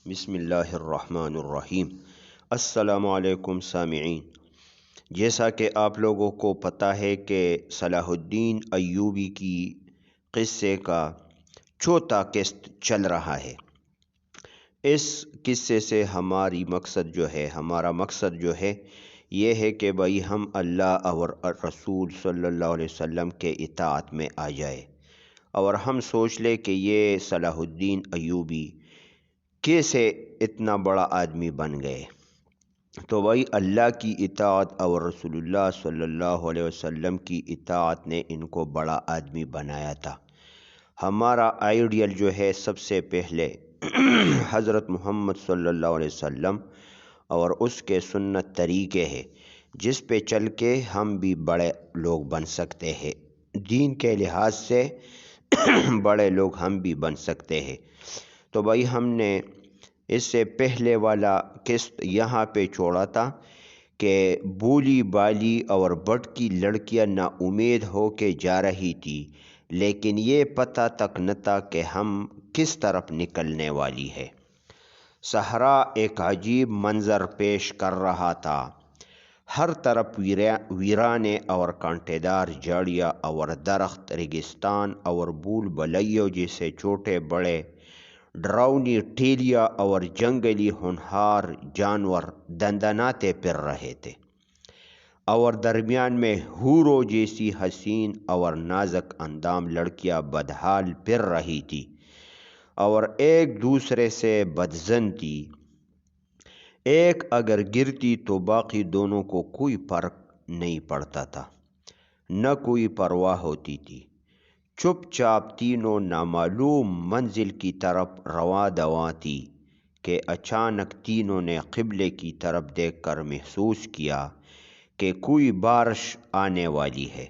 بسم اللہ الرحمن الرحیم۔ السلام علیکم سامعین، جیسا کہ آپ لوگوں کو پتہ ہے کہ صلاح الدین ایوبی کی قصے کا چوتھا قسط چل رہا ہے۔ اس قصے سے ہمارا مقصد جو ہے یہ ہے کہ بھائی ہم اللہ اور رسول صلی اللہ علیہ وسلم کے اطاعت میں آ جائے، اور ہم سوچ لیں کہ یہ صلاح الدین ایوبی کیسے اتنا بڑا آدمی بن گئے۔ تو وہی اللہ کی اطاعت اور رسول اللہ صلی اللہ علیہ وسلم کی اطاعت نے ان کو بڑا آدمی بنایا تھا۔ ہمارا آئیڈیل جو ہے سب سے پہلے حضرت محمد صلی اللہ علیہ وسلم اور اس کے سنت طریقے ہے، جس پہ چل کے ہم بھی بڑے لوگ بن سکتے ہیں، دین کے لحاظ سے بڑے لوگ ہم بھی بن سکتے ہیں۔ تو بھائی ہم نے اس سے پہلے والا قسط یہاں پہ چھوڑا تھا کہ بولی بالی اور بٹ کی لڑکیاں نا امید ہو کے جا رہی تھی، لیکن یہ پتہ تک نہ تھا کہ ہم کس طرف نکلنے والی ہے۔ صحرا ایک عجیب منظر پیش کر رہا تھا، ہر طرف ویرانے اور کانٹے دار جھاڑیاں اور درخت، ریگستان اور بھول بھلیوں جیسے چھوٹے بڑے ڈراؤنی ٹیلیاں اور جنگلی ہونہار جانور دندناتے پھر رہے تھے، اور درمیان میں حوروں جیسی حسین اور نازک اندام لڑکیاں بدحال پھر رہی تھی اور ایک دوسرے سے بدظن تھی۔ ایک اگر گرتی تو باقی دونوں کو کوئی فرق نہیں پڑتا تھا، نہ کوئی پرواہ ہوتی تھی۔ چپ چاپ تینوں نامعلوم منزل کی طرف رواں دواں تھی کہ اچانک تینوں نے قبلے کی طرف دیکھ کر محسوس کیا کہ کوئی بارش آنے والی ہے۔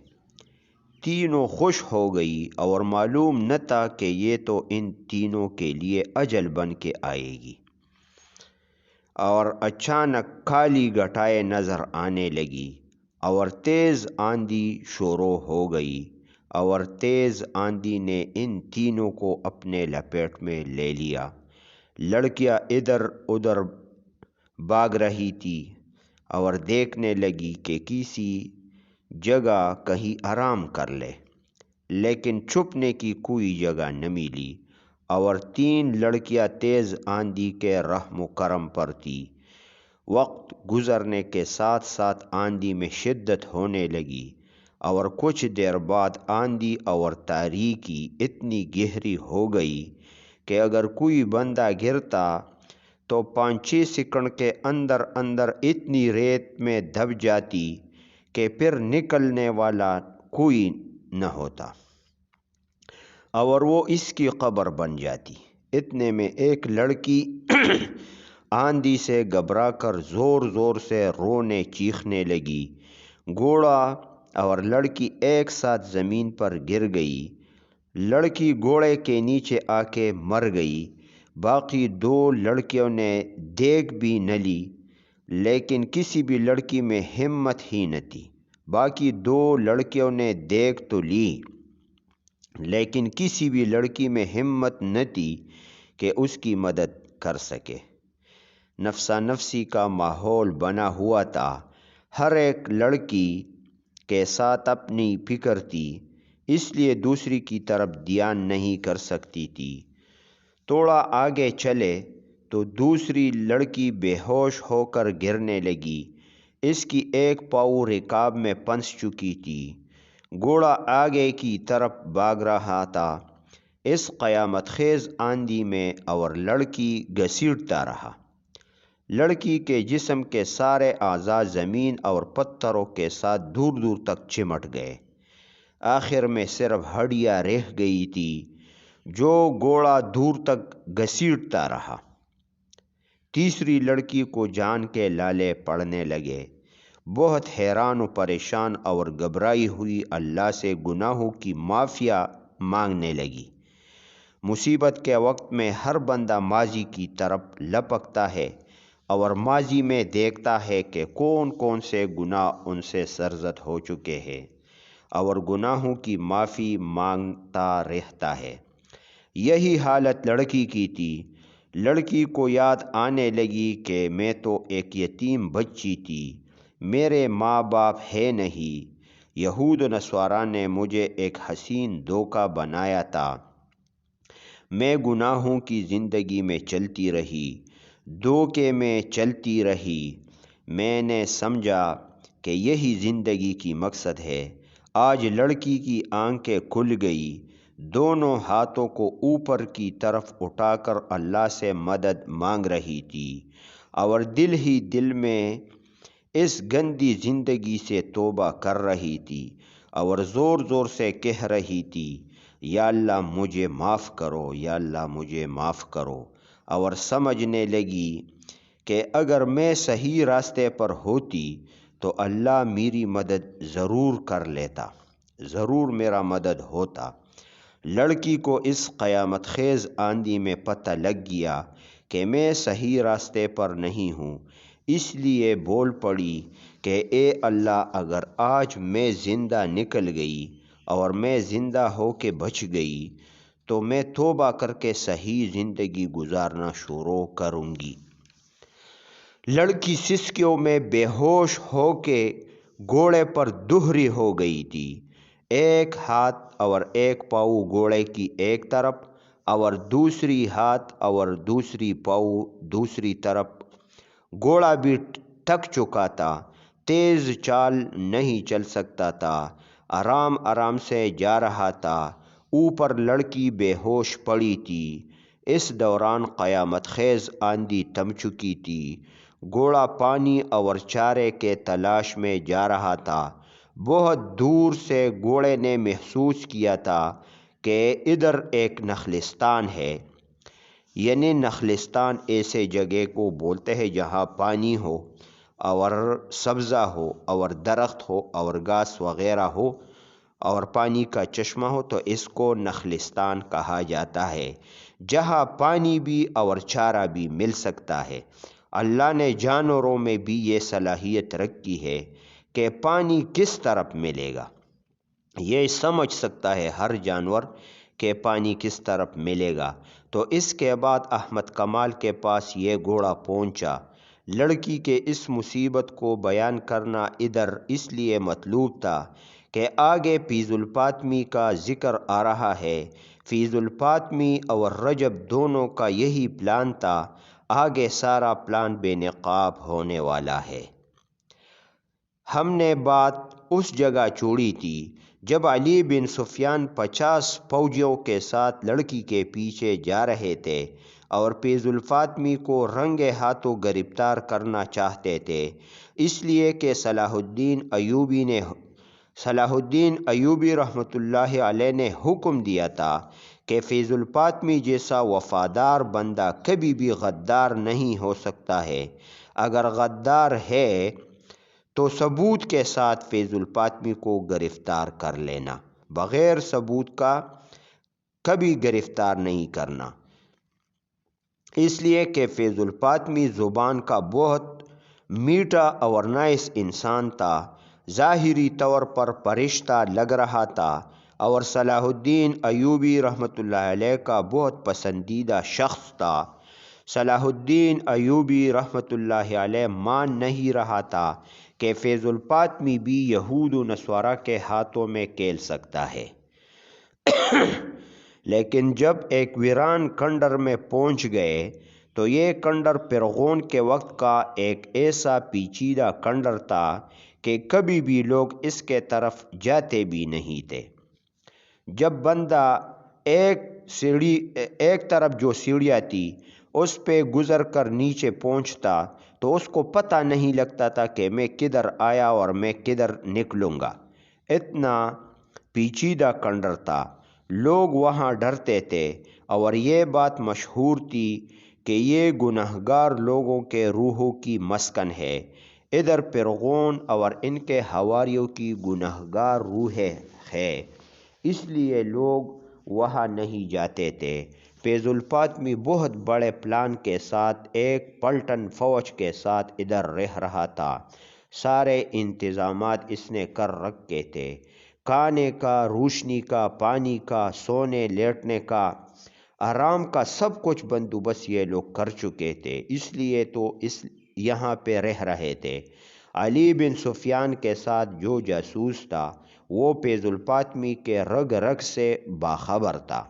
تینوں خوش ہو گئی اور معلوم نہ تھا کہ یہ تو ان تینوں کے لیے اجل بن کے آئے گی۔ اور اچانک کالی گھٹائیں نظر آنے لگی اور تیز آندھی شروع ہو گئی، اور تیز آندھی نے ان تینوں کو اپنے لپیٹ میں لے لیا۔ لڑکیاں ادھر ادھر بھاگ رہی تھی اور دیکھنے لگی کہ کسی جگہ کہیں آرام کر لے، لیکن چھپنے کی کوئی جگہ نہ ملی، اور تین لڑکیاں تیز آندھی کے رحم و کرم پر تھی۔ وقت گزرنے کے ساتھ ساتھ آندھی میں شدت ہونے لگی، اور کچھ دیر بعد آندھی اور تاریکی اتنی گہری ہو گئی کہ اگر کوئی بندہ گرتا تو 5-6 سیکنڈ کے اندر اندر اتنی ریت میں دب جاتی کہ پھر نکلنے والا کوئی نہ ہوتا، اور وہ اس کی قبر بن جاتی۔ اتنے میں ایک لڑکی آندھی سے گھبرا کر زور زور سے رونے چیخنے لگی۔ گھوڑا اور لڑکی ایک ساتھ زمین پر گر گئی۔ لڑکی گھوڑے کے نیچے آ کے مر گئی۔ باقی 2 لڑکیوں نے دیکھ بھی نہ لی، لیکن کسی بھی لڑکی میں ہمت ہی نہ تھی۔ باقی 2 لڑکیوں نے دیکھ تو لی، لیکن کسی بھی لڑکی میں ہمت نہ تھی کہ اس کی مدد کر سکے۔ نفسا نفسی کا ماحول بنا ہوا تھا، ہر ایک لڑکی کے ساتھ اپنی فکر تھی، اس لیے دوسری کی طرف دھیان نہیں کر سکتی تھی۔ تھوڑا آگے چلے تو دوسری لڑکی بے ہوش ہو کر گرنے لگی، اس کی ایک پاؤں رکاب میں پھنس چکی تھی۔ گھوڑا آگے کی طرف بھاگ رہا تھا اس قیامت خیز آندھی میں، اور لڑکی گھسیٹتا رہا۔ لڑکی کے جسم کے سارے اعضاء زمین اور پتھروں کے ساتھ دور دور تک چمٹ گئے، آخر میں صرف ہڈیاں رہ گئی تھی جو گھوڑا دور تک گھسیٹتا رہا۔ تیسری لڑکی کو جان کے لالے پڑنے لگے، بہت حیران و پریشان اور گھبرائی ہوئی اللہ سے گناہوں کی معافی مانگنے لگی۔ مصیبت کے وقت میں ہر بندہ ماضی کی طرف لپکتا ہے اور ماضی میں دیکھتا ہے کہ کون کون سے گناہ ان سے سرزد ہو چکے ہیں، اور گناہوں کی معافی مانگتا رہتا ہے۔ یہی حالت لڑکی کی تھی۔ لڑکی کو یاد آنے لگی کہ میں تو ایک یتیم بچی تھی، میرے ماں باپ ہے نہیں، یہود و نصارا نے مجھے ایک حسین دھوکہ بنایا تھا۔ میں گناہوں کی زندگی میں چلتی رہی، دھوکے میں چلتی رہی۔ میں نے سمجھا کہ یہی زندگی کی مقصد ہے۔ آج لڑکی کی آنکھیں کھل گئی، دونوں ہاتھوں کو اوپر کی طرف اٹھا کر اللہ سے مدد مانگ رہی تھی، اور دل ہی دل میں اس گندی زندگی سے توبہ کر رہی تھی، اور زور زور سے کہہ رہی تھی، یا اللہ مجھے معاف کرو، یا اللہ مجھے معاف کرو۔ اور سمجھنے لگی کہ اگر میں صحیح راستے پر ہوتی تو اللہ میری مدد ضرور کر لیتا، ضرور میرا مدد ہوتا۔ لڑکی کو اس قیامت خیز آندھی میں پتہ لگ گیا کہ میں صحیح راستے پر نہیں ہوں، اس لیے بول پڑی کہ اے اللہ، اگر آج میں زندہ نکل گئی اور میں زندہ ہو کے بچ گئی تو میں توبہ کر کے صحیح زندگی گزارنا شروع کروں گی۔ لڑکی سسکیوں میں بے ہوش ہو کے گھوڑے پر دوہری ہو گئی تھی، ایک ہاتھ اور ایک پاؤں گھوڑے کی ایک طرف اور دوسری ہاتھ اور دوسری پاؤں دوسری طرف۔ گھوڑا بھی تھک چکا تھا، تیز چال نہیں چل سکتا تھا، آرام آرام سے جا رہا تھا، اوپر لڑکی بے ہوش پڑی تھی۔ اس دوران قیامت خیز آندھی تھم چکی تھی، گھوڑا پانی اور چارے کے تلاش میں جا رہا تھا۔ بہت دور سے گھوڑے نے محسوس کیا تھا کہ ادھر ایک نخلستان ہے، یعنی نخلستان ایسے جگہ کو بولتے ہیں جہاں پانی ہو اور سبزہ ہو اور درخت ہو اور گھاس وغیرہ ہو اور پانی کا چشمہ ہو، تو اس کو نخلستان کہا جاتا ہے، جہاں پانی بھی اور چارہ بھی مل سکتا ہے۔ اللہ نے جانوروں میں بھی یہ صلاحیت رکھی ہے کہ پانی کس طرف ملے گا، یہ سمجھ سکتا ہے ہر جانور کہ پانی کس طرف ملے گا۔ تو اس کے بعد احمد کمال کے پاس یہ گھوڑا پہنچا۔ لڑکی کے اس مصیبت کو بیان کرنا ادھر اس لیے مطلوب تھا کہ آگے فیض الفاطمی کا ذکر آ رہا ہے۔ فیض الفاطمی اور رجب دونوں کا یہی پلان تھا، آگے سارا پلان بے نقاب ہونے والا ہے۔ ہم نے بات اس جگہ چھوڑی تھی جب علی بن سفیان 50 فوجیوں کے ساتھ لڑکی کے پیچھے جا رہے تھے اور فیض الفاطمی کو رنگے ہاتھوں گرفتار کرنا چاہتے تھے، اس لیے کہ صلاح الدین ایوبی رحمۃ اللہ علیہ نے حکم دیا تھا کہ فیض الفاطمی جیسا وفادار بندہ کبھی بھی غدار نہیں ہو سکتا ہے، اگر غدار ہے تو ثبوت کے ساتھ فیض الفاطمی کو گرفتار کر لینا، بغیر ثبوت کا کبھی گرفتار نہیں کرنا۔ اس لیے کہ فیض الفاطمی زبان کا بہت میٹھا اور نائس انسان تھا، ظاہری طور پر فرشتہ لگ رہا تھا اور صلاح الدین ایوبی رحمۃ اللہ علیہ کا بہت پسندیدہ شخص تھا۔ صلاح الدین ایوبی رحمۃ اللہ علیہ مان نہیں رہا تھا کہ فیض الفاطمی بھی یہود و نصارا کے ہاتھوں میں کھیل سکتا ہے۔ لیکن جب ایک ویران کھنڈر میں پہنچ گئے تو یہ کھنڈر فرعون کے وقت کا ایک ایسا پیچیدہ کھنڈر تھا کہ کبھی بھی لوگ اس کے طرف جاتے بھی نہیں تھے۔ جب بندہ ایک طرف جو سیڑھیاں تھی اس پہ گزر کر نیچے پہنچتا تو اس کو پتہ نہیں لگتا تھا کہ میں کدھر آیا اور میں کدھر نکلوں گا، اتنا پیچیدہ کھنڈر تھا، لوگ وہاں ڈرتے تھے، اور یہ بات مشہور تھی کہ یہ گنہگار لوگوں کے روحوں کی مسکن ہے۔ ادھر فرعون اور ان کے حواریوں کی گنہگار روحیں ہے، اس لیے لوگ وہاں نہیں جاتے تھے۔ فیض الفاطمی بہت بڑے پلان کے ساتھ ایک پلٹن فوج کے ساتھ ادھر رہ رہا تھا، سارے انتظامات اس نے کر رکھے تھے، کھانے کا، روشنی کا، پانی کا، سونے لیٹنے کا، آرام کا سب کچھ بندوبست یہ لوگ کر چکے تھے، اس لیے تو یہاں پہ رہ رہے تھے۔ علی بن سفیان کے ساتھ جو جاسوس تھا وہ فیض الفاطمی کے رگ رگ سے باخبر تھا،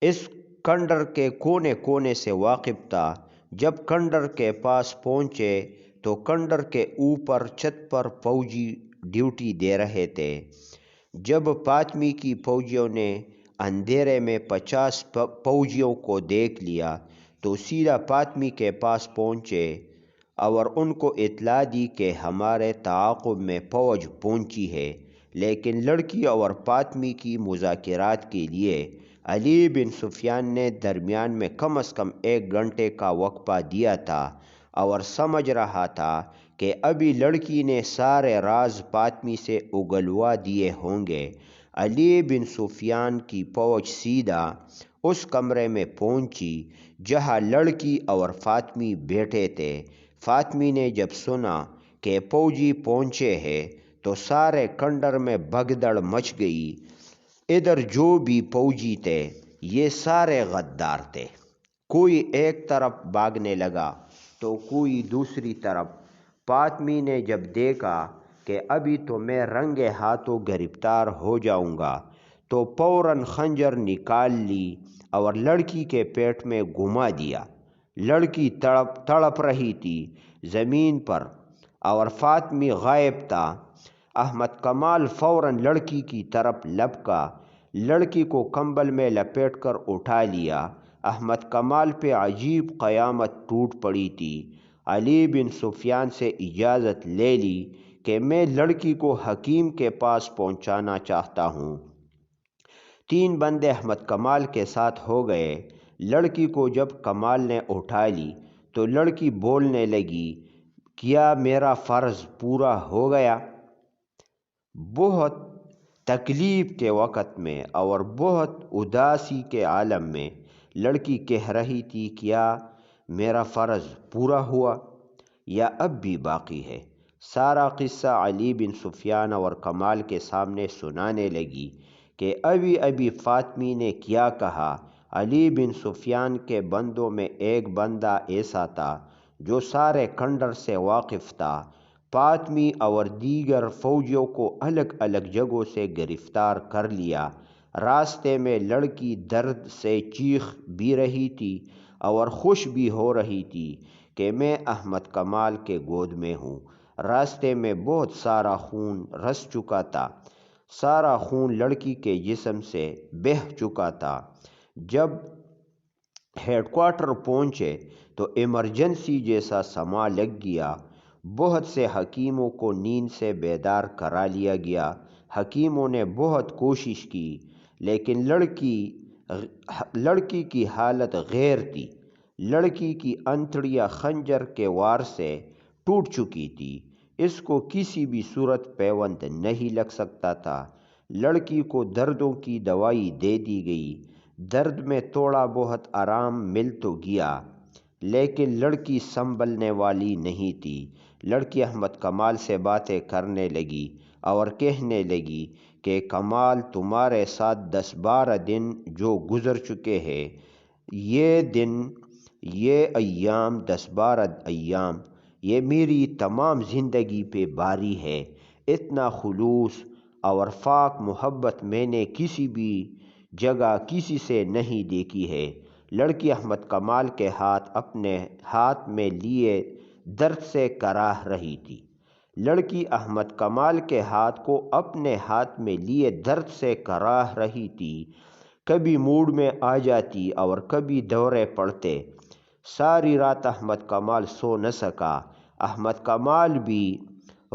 اس کنڈر کے کونے کونے سے واقف تھا۔ جب کنڈر کے پاس پہنچے تو کنڈر کے اوپر چھت پر فوجی ڈیوٹی دے رہے تھے۔ جب فاطمی کی فوجیوں نے اندھیرے میں 50 فوجیوں کو دیکھ لیا تو سیدھا فاطمی کے پاس پہنچے اور ان کو اطلاع دی کہ ہمارے تعاقب میں فوج پہنچی ہے، لیکن لڑکی اور فاطمی کی مذاکرات کے لیے علی بن سفیان نے درمیان میں کم از کم 1 گھنٹے کا وقفہ دیا تھا اور سمجھ رہا تھا کہ ابھی لڑکی نے سارے راز فاطمی سے اگلوا دیے ہوں گے۔ علی بن سفیان کی فوج سیدھا اس کمرے میں پہنچی جہاں لڑکی اور فاطمی بیٹھے تھے۔ فاطمی نے جب سنا کہ فوجی پہنچے ہیں تو سارے کنڈر میں بھگدڑ مچ گئی۔ ادھر جو بھی فوجی تھے یہ سارے غدار تھے، کوئی ایک طرف بھاگنے لگا تو کوئی دوسری طرف۔ فاطمی نے جب دیکھا کہ ابھی تو میں رنگے ہاتھوں گرفتار ہو جاؤں گا تو فوراً خنجر نکال لی اور لڑکی کے پیٹ میں گھما دیا۔ لڑکی تڑپ رہی تھی زمین پر اور فاطمی غائب تھا۔ احمد کمال فوراً لڑکی کی طرف لپکا، لڑکی کو کمبل میں لپیٹ کر اٹھا لیا۔ احمد کمال پہ عجیب قیامت ٹوٹ پڑی تھی۔ علی بن سفیان سے اجازت لے لی کہ میں لڑکی کو حکیم کے پاس پہنچانا چاہتا ہوں۔ 3 بندے احمد کمال کے ساتھ ہو گئے۔ لڑکی کو جب کمال نے اٹھا لی تو لڑکی بولنے لگی، کیا میرا فرض پورا ہو گیا؟ بہت تکلیف کے وقت میں اور بہت اداسی کے عالم میں لڑکی کہہ رہی تھی، کیا میرا فرض پورا ہوا یا اب بھی باقی ہے؟ سارا قصہ علی بن سفیان اور کمال کے سامنے سنانے لگی کہ ابھی ابھی فاطمی نے کیا کہا۔ علی بن سفیان کے بندوں میں ایک بندہ ایسا تھا جو سارے کنڈر سے واقف تھا۔ فاطمی اور دیگر فوجیوں کو الگ الگ جگہوں سے گرفتار کر لیا۔ راستے میں لڑکی درد سے چیخ بھی رہی تھی اور خوش بھی ہو رہی تھی کہ میں احمد کمال کے گود میں ہوں۔ راستے میں بہت سارا خون رس چکا تھا، سارا خون لڑکی کے جسم سے بہہ چکا تھا۔ جب ہیڈ کوارٹر پہنچے تو ایمرجنسی جیسا سما لگ گیا۔ بہت سے حکیموں کو نیند سے بیدار کرا لیا گیا۔ حکیموں نے بہت کوشش کی لیکن لڑکی کی حالت غیر تھی۔ لڑکی کی انتڑیاں خنجر کے وار سے ٹوٹ چکی تھی، اس کو کسی بھی صورت پیوند نہیں لگ سکتا تھا۔ لڑکی کو دردوں کی دوائی دے دی گئی، درد میں تھوڑا بہت آرام مل تو گیا لیکن لڑکی سنبھلنے والی نہیں تھی۔ لڑکی احمد کمال سے باتیں کرنے لگی اور کہنے لگی کہ کمال، تمہارے ساتھ 10-12 دن جو گزر چکے ہیں، یہ ایام 10-12 ایام یہ میری تمام زندگی پہ باری ہے۔ اتنا خلوص اور پاک محبت میں نے کسی بھی جگہ کسی سے نہیں دیکھی ہے۔ لڑکی احمد کمال کے ہاتھ اپنے ہاتھ میں لیے درد سے کراہ رہی تھی۔ لڑکی احمد کمال کے ہاتھ کو اپنے ہاتھ میں لیے درد سے کراہ رہی تھی۔ کبھی موڈ میں آ جاتی اور کبھی دورے پڑتے۔ ساری رات احمد کمال سو نہ سکا۔ احمد کمال بھی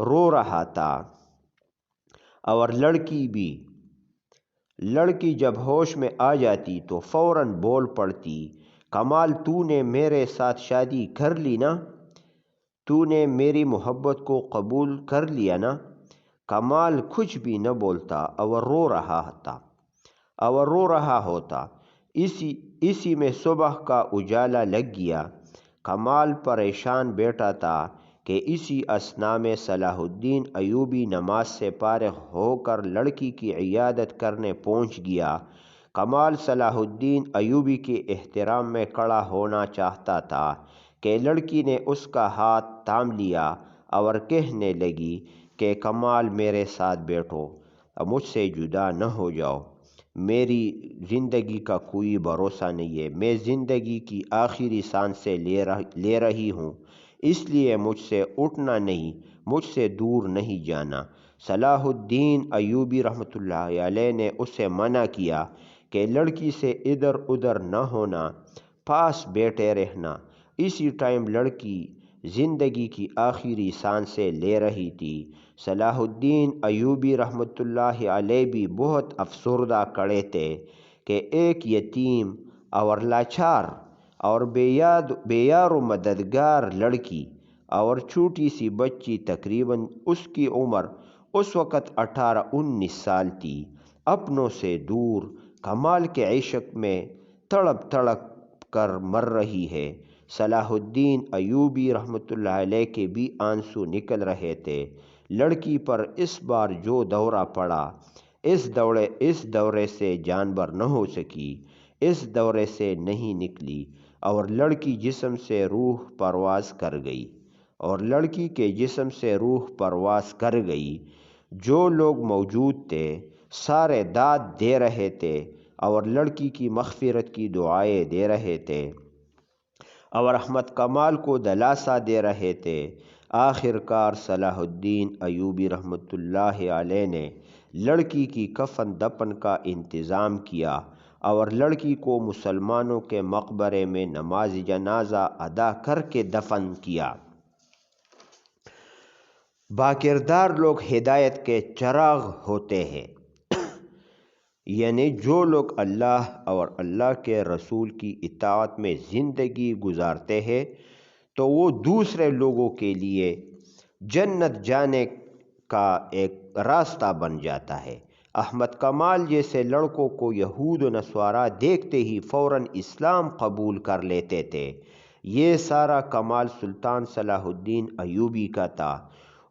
رو رہا تھا اور لڑکی بھی۔ لڑکی جب ہوش میں آ جاتی تو فوراً بول پڑتی، کمال، تو نے میرے ساتھ شادی کر لی نا؟ تو نے میری محبت کو قبول کر لیا نا؟ کمال کچھ بھی نہ بولتا اور رو رہا ہوتا۔ اسی میں صبح کا اجالا لگ گیا۔ کمال پریشان بیٹھا تھا کہ اسی اثنا میں صلاح الدین ایوبی نماز سے فارغ ہو کر لڑکی کی عیادت کرنے پہنچ گیا۔ کمال صلاح الدین ایوبی کے احترام میں کھڑا ہونا چاہتا تھا کہ لڑکی نے اس کا ہاتھ تھام لیا اور کہنے لگی کہ کمال میرے ساتھ بیٹھو، مجھ سے جدا نہ ہو جاؤ، میری زندگی کا کوئی بھروسہ نہیں ہے، میں زندگی کی آخری سانسیں لے رہی ہوں، اس لیے مجھ سے اٹھنا نہیں، مجھ سے دور نہیں جانا۔ صلاح الدین ایوبی رحمۃ اللہ علیہ نے اسے منع کیا کہ لڑکی سے ادھر ادھر نہ ہونا، پاس بیٹھے رہنا۔ اسی ٹائم لڑکی زندگی کی آخری سانسیں لے رہی تھی۔ صلاح الدین ایوبی رحمۃ اللہ علیہ بھی بہت افسردہ کھڑے تھے کہ ایک یتیم اور لاچار اور بے یار و مددگار لڑکی اور چھوٹی سی بچی، تقریباً اس کی عمر اس وقت 18-19 سال تھی، اپنوں سے دور کمال کے عشق میں تڑپ تڑپ کر مر رہی ہے۔ صلاح الدین ایوبی رحمۃ اللہ علیہ کے بھی آنسو نکل رہے تھے۔ لڑکی پر اس بار جو دورہ پڑا، اس دورے سے جانبر نہ ہو سکی، اس دورے سے نہیں نکلی، اور لڑکی جسم سے روح پرواز کر گئی، لڑکی کے جسم سے روح پرواز کر گئی۔ جو لوگ موجود تھے سارے داد دے رہے تھے اور لڑکی کی مغفرت کی دعائیں دے رہے تھے اور احمد کمال کو دلاسا دے رہے تھے۔ آخر کار صلاح الدین ایوبی رحمۃ اللہ علیہ نے لڑکی کی کفن دفن کا انتظام کیا اور لڑکی کو مسلمانوں کے مقبرے میں نماز جنازہ ادا کر کے دفن کیا۔ باکردار لوگ ہدایت کے چراغ ہوتے ہیں، یعنی جو لوگ اللہ اور اللہ کے رسول کی اطاعت میں زندگی گزارتے ہیں تو وہ دوسرے لوگوں کے لیے جنت جانے کا ایک راستہ بن جاتا ہے۔ احمد کمال جیسے لڑکوں کو یہود و نصارہ دیکھتے ہی فوراً اسلام قبول کر لیتے تھے۔ یہ سارا کمال سلطان صلاح الدین ایوبی کا تھا۔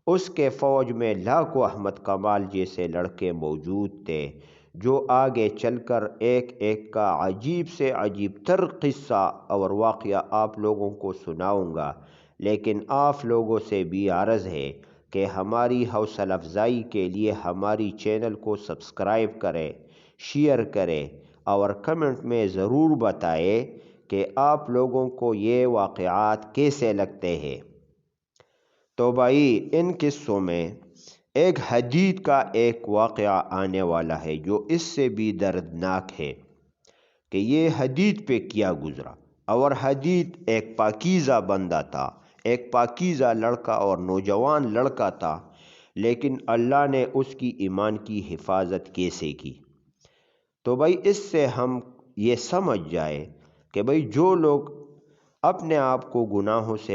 اس کے فوج میں لاکھوں احمد کمال جیسے لڑکے موجود تھے، جو آگے چل کر ایک ایک کا عجیب سے عجیب تر قصہ اور واقعہ آپ لوگوں کو سناؤں گا، لیکن آپ لوگوں سے بھی عرض ہے کہ ہماری حوصلہ افزائی کے لیے ہماری چینل کو سبسکرائب کریں، شیئر کریں اور کمنٹ میں ضرور بتائیں کہ آپ لوگوں کو یہ واقعات کیسے لگتے ہیں۔ تو بھائی ان قصوں میں ایک حدید کا ایک واقعہ آنے والا ہے جو اس سے بھی دردناک ہے کہ یہ حدید پہ کیا گزرا، اور حدید ایک پاکیزہ بندہ تھا، ایک پاکیزہ لڑکا اور نوجوان لڑکا تھا، لیکن اللہ نے اس کی ایمان کی حفاظت کیسے کی۔ تو بھائی اس سے ہم یہ سمجھ جائے کہ بھائی جو لوگ اپنے آپ کو گناہوں سے